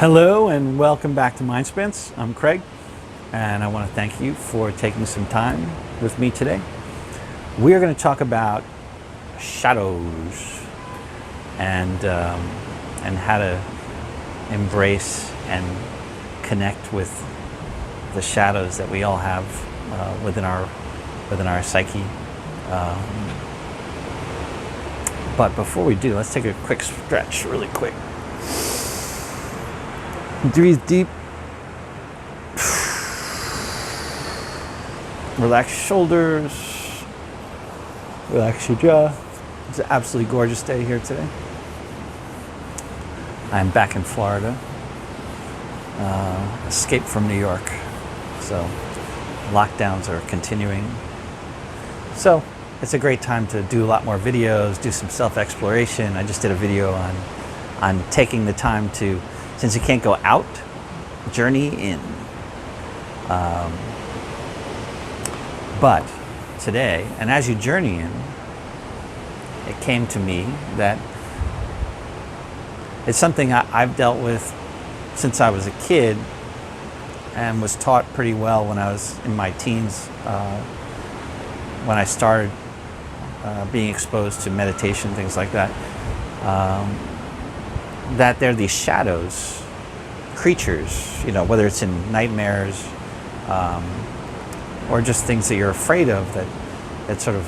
Hello and welcome back to MindSpanse. I'm Craig, and I want to thank you for taking some time with me today. We are going to talk about shadows and how to embrace and connect with the shadows that we all have within our psyche. But before we do, let's take a quick stretch, really quick. Breathe deep. Relax your shoulders. Relax your jaw. It's an absolutely gorgeous day here today. I'm back in Florida. Escaped from New York. So lockdowns are continuing. So it's a great time to do a lot more videos, do some self-exploration. I just did a video on taking the time to, since you can't go out, journey in. But today, and as you journey in, it came to me that it's something I've dealt with since I was a kid and was taught pretty well when I was in my teens, when I started being exposed to meditation, things like that. That there are these shadows, creatures, whether it's in nightmares or just things that you're afraid of that sort of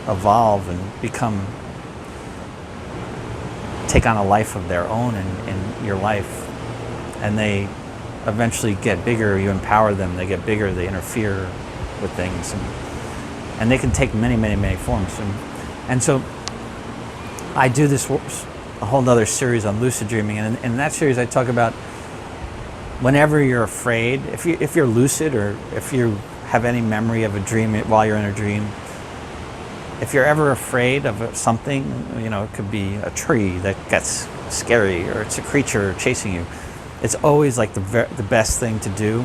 evolve and take on a life of their own in your life. And they eventually get bigger, you empower them, they get bigger, they interfere with things. And they can take many, many, many forms. And so I do this a whole nother series on lucid dreaming, and in that series I talk about whenever you're afraid, if you're lucid or if you have any memory of a dream while you're in a dream, if you're ever afraid of something, it could be a tree that gets scary or it's a creature chasing you, it's always like the best thing to do,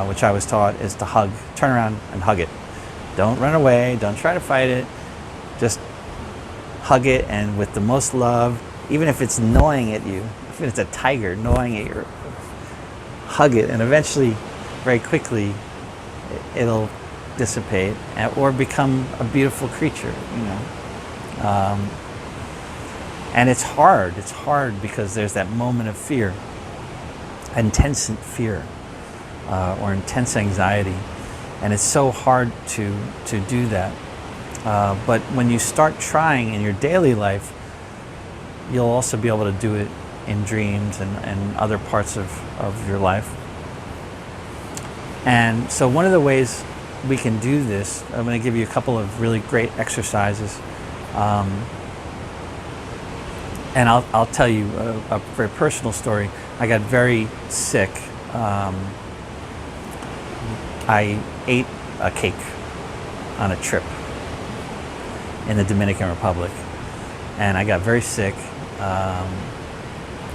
which I was taught, is to turn around and hug it. Don't run away, don't try to fight it, just hug it, and with the most love, even if it's gnawing at you, if it's a tiger gnawing at you, hug it, and eventually, very quickly, it'll dissipate or become a beautiful creature, And it's hard because there's that moment of fear, intense fear, or intense anxiety, and it's so hard to do that. But when you start trying in your daily life, you'll also be able to do it in dreams and other parts of your life. And so one of the ways we can do this, I'm going to give you a couple of really great exercises. And I'll tell you a very personal story. I got very sick. I ate a cake on a trip in the Dominican Republic, and I got very sick,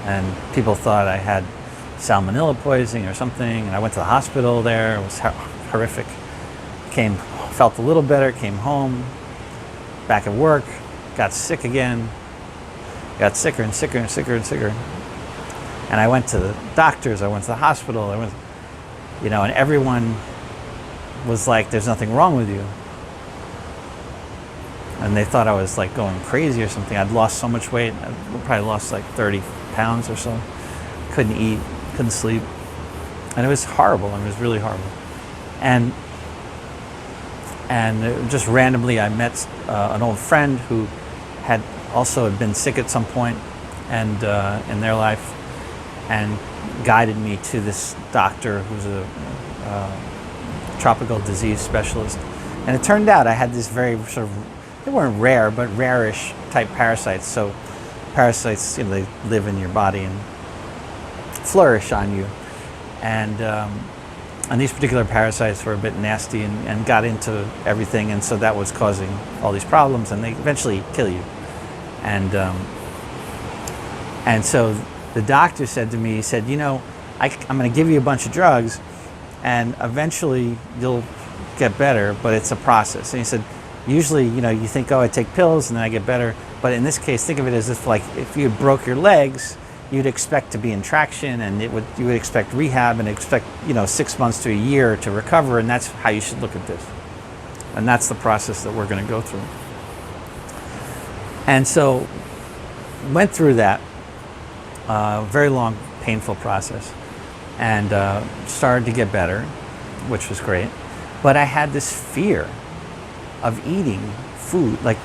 and people thought I had salmonella poisoning or something, and I went to the hospital there. It was horrific. Felt a little better, came home, back at work, got sick again, got sicker and sicker and sicker and sicker, and I went to the doctors, I went to the hospital, and everyone was like, there's nothing wrong with you. And they thought I was like going crazy or something. I'd lost so much weight. I probably lost like 30 pounds or so. Couldn't eat, couldn't sleep. And it was horrible. It was really horrible. And just randomly I met an old friend who had been sick at some point and in their life, and guided me to this doctor who's a tropical disease specialist. And it turned out I had this very sort of, they weren't rare, but rare-ish type parasites. So parasites, they live in your body and flourish on you. And these particular parasites were a bit nasty and got into everything. And so that was causing all these problems, and they eventually kill you. And so the doctor said to me, he said, I'm going to give you a bunch of drugs, and eventually you'll get better, but it's a process. And he said, usually, you think, oh, I take pills and then I get better. But in this case, think of it as if you broke your legs you'd expect to be in traction, and you would expect rehab and expect 6 months to a year to recover, and that's how you should look at this. And that's the process that we're going to go through. And so went through that very long, painful process, and started to get better, which was great. But I had this fear of eating food, I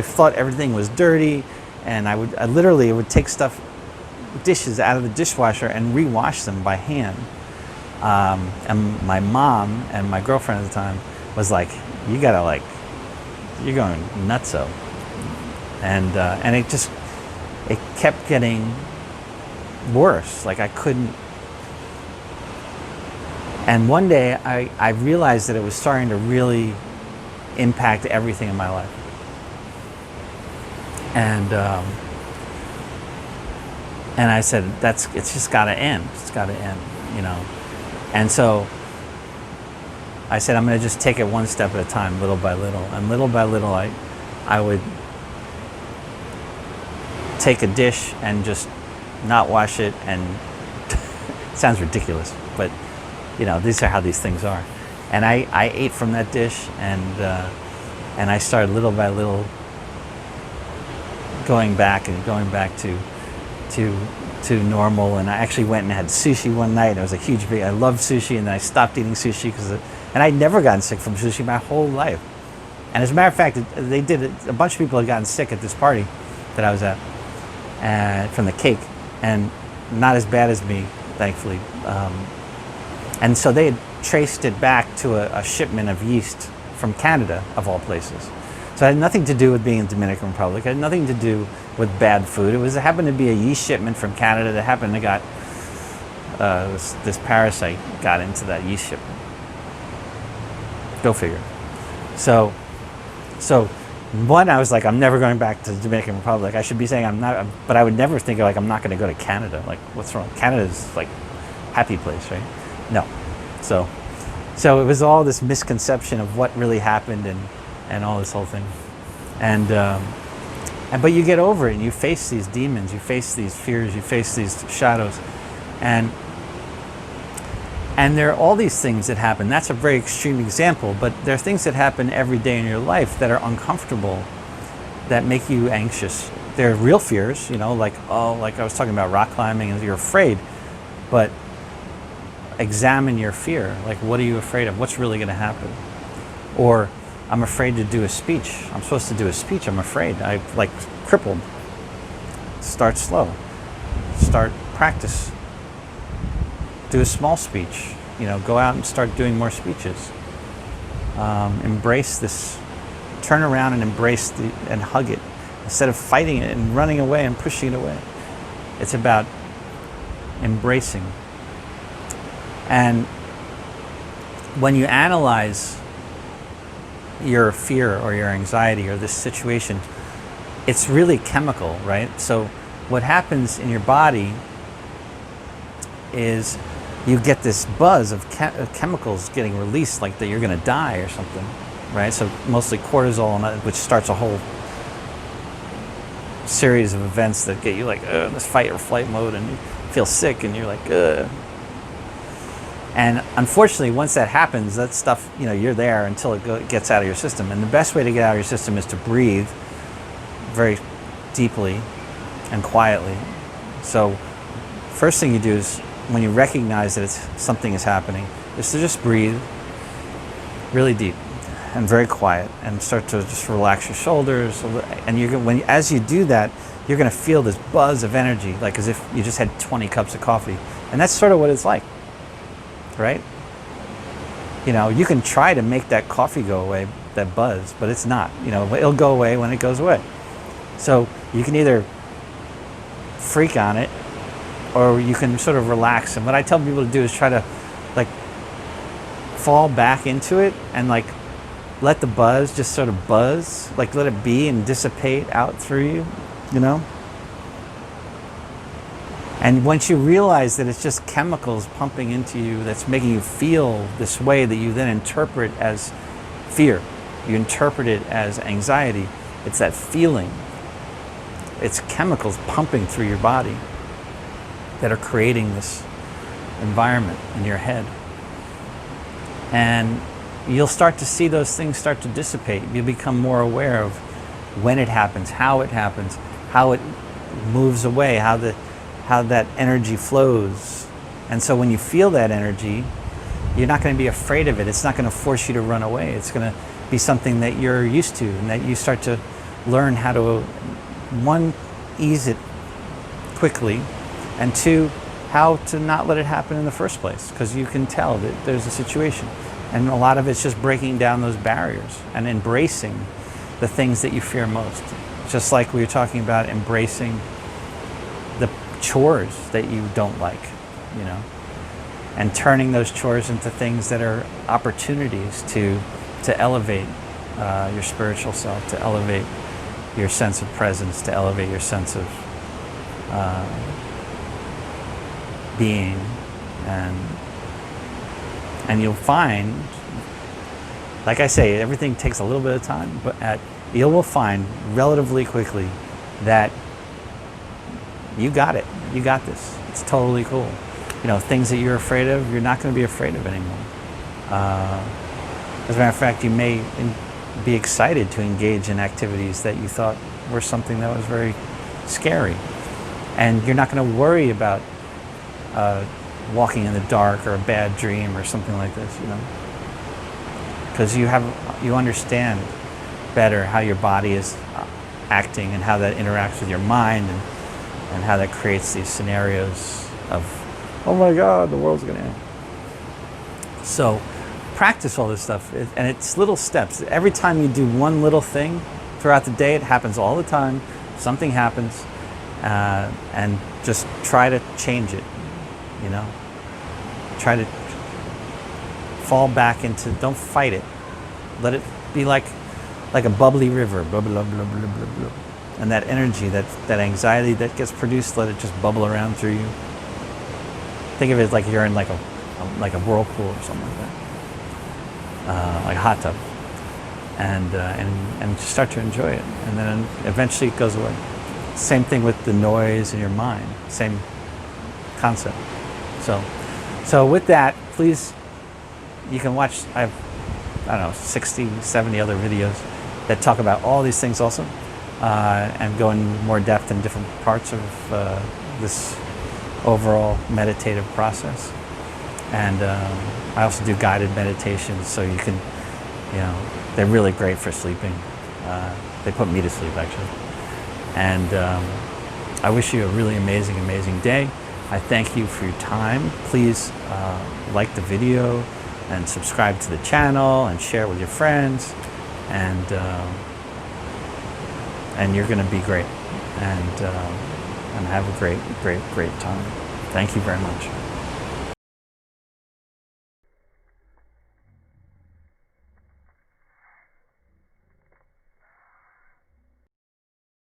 thought everything was dirty, and I literally would take dishes out of the dishwasher and rewash them by hand. And my mom and my girlfriend at the time was like, you're going nutso. And it kept getting worse. Like, I couldn't. And one day I realized that it was starting to really impact everything in my life. And I said, it's just got to end. It's got to end, And so I said, I'm going to just take it one step at a time, little by little. And little by little, I would take a dish and just not wash it. And it sounds ridiculous, but these are how these things are. And I ate from that dish, and I started little by little going back to normal. And I actually went and had sushi one night. It was I loved sushi, and then I stopped eating sushi and I'd never gotten sick from sushi my whole life. And as a matter of fact, a bunch of people had gotten sick at this party that I was at, from the cake, and not as bad as me, thankfully. And so they had traced it back to a shipment of yeast from Canada, of all places. So it had nothing to do with being in the Dominican Republic. It had nothing to do with bad food. It happened to be a yeast shipment from Canada that happened to got this parasite got into that yeast shipment. Go figure. So one, I was like, I'm never going back to the Dominican Republic. I should be saying I'm not, but I would never think I'm not going to go to Canada. Like, what's wrong? Canada's like happy place, right? No. So it was all this misconception of what really happened and all this whole thing. But you get over it, and you face these demons, you face these fears, you face these shadows. And there are all these things that happen. That's a very extreme example, but there are things that happen every day in your life that are uncomfortable, that make you anxious. They're real fears, like I was talking about rock climbing, and you're afraid, but examine your fear. Like, what are you afraid of? What's really going to happen? Or, I'm afraid to do a speech. I'm supposed to do a speech. I'm afraid. I'm crippled. Start slow. Start practice. Do a small speech. Go out and start doing more speeches. Embrace this. Turn around and embrace and hug it, instead of fighting it and running away and pushing it away. It's about embracing. And when you analyze your fear or your anxiety or this situation, it's really chemical, right? So what happens in your body is you get this buzz of chemicals getting released, like that you're going to die or something, right? So mostly cortisol, which starts a whole series of events that get you like this fight or flight mode, and you feel sick, and you're like, ugh. And unfortunately, once that happens, that stuff, you're there until it gets out of your system. And the best way to get out of your system is to breathe very deeply and quietly. So first thing you do is, when you recognize that something is happening, is to just breathe really deep and very quiet, and start to just relax your shoulders. And as you do that, you're going to feel this buzz of energy, like as if you just had 20 cups of coffee. And that's sort of what it's like. Right? You can try to make that coffee go away, that buzz, but it's not. It'll go away when it goes away. So you can either freak on it, or you can sort of relax. And what I tell people to do is try to fall back into it and let the buzz just sort of buzz, let it be and dissipate out through you, And once you realize that it's just chemicals pumping into you that's making you feel this way, that you then interpret as fear, you interpret it as anxiety, it's that feeling. it's chemicals pumping through your body that are creating this environment in your head. And you'll start to see those things start to dissipate. You'll become more aware of when it happens, how it moves away, how that energy flows. And so when you feel that energy, you're not going to be afraid of it. It's not going to force you to run away. It's going to be something that you're used to, and that you start to learn how to, one, ease it quickly, and two, how to not let it happen in the first place, because you can tell that there's a situation. And a lot of it's just breaking down those barriers and embracing the things that you fear most. Just like we were talking about embracing the chores that you don't like, you know, and turning those chores into things that are opportunities to elevate your spiritual self, to elevate your sense of presence, to elevate your sense of being. And you'll find, like I say, everything takes a little bit of time, but you will find relatively quickly that you got it. You got this. It's totally cool. You know, things that you're afraid of, you're not going to be afraid of anymore. As a matter of fact, you may be excited to engage in activities that you thought were something that was very scary. And you're not going to worry about walking in the dark or a bad dream or something like this, you know, because you understand better how your body is acting and how that interacts with your mind, and how that creates these scenarios of, oh my God, the world's going to end. So practice all this stuff, and it's little steps. Every time you do one little thing throughout the day, it happens all the time, something happens, and just try to change it, you know. Try to fall back into, don't fight it. Let it be like a bubbly river, blah, blah, blah, blah, blah, blah. And that energy, that anxiety that gets produced, let it just bubble around through you. Think of it like you're in like a whirlpool or something like that, like a hot tub, and just start to enjoy it, and then eventually it goes away. Same thing with the noise in your mind, same concept. So with that, please, you can watch, I don't know, 60, 70 other videos that talk about all these things also, and go in more depth in different parts of this overall meditative process. And I also do guided meditations, so you can, you know, they're really great for sleeping. They put me to sleep, actually. And I wish you a really amazing, amazing day. I thank you for your time. Please like the video and subscribe to the channel and share it with your friends. And you're going to be great. And have a great, great, great time. Thank you very much.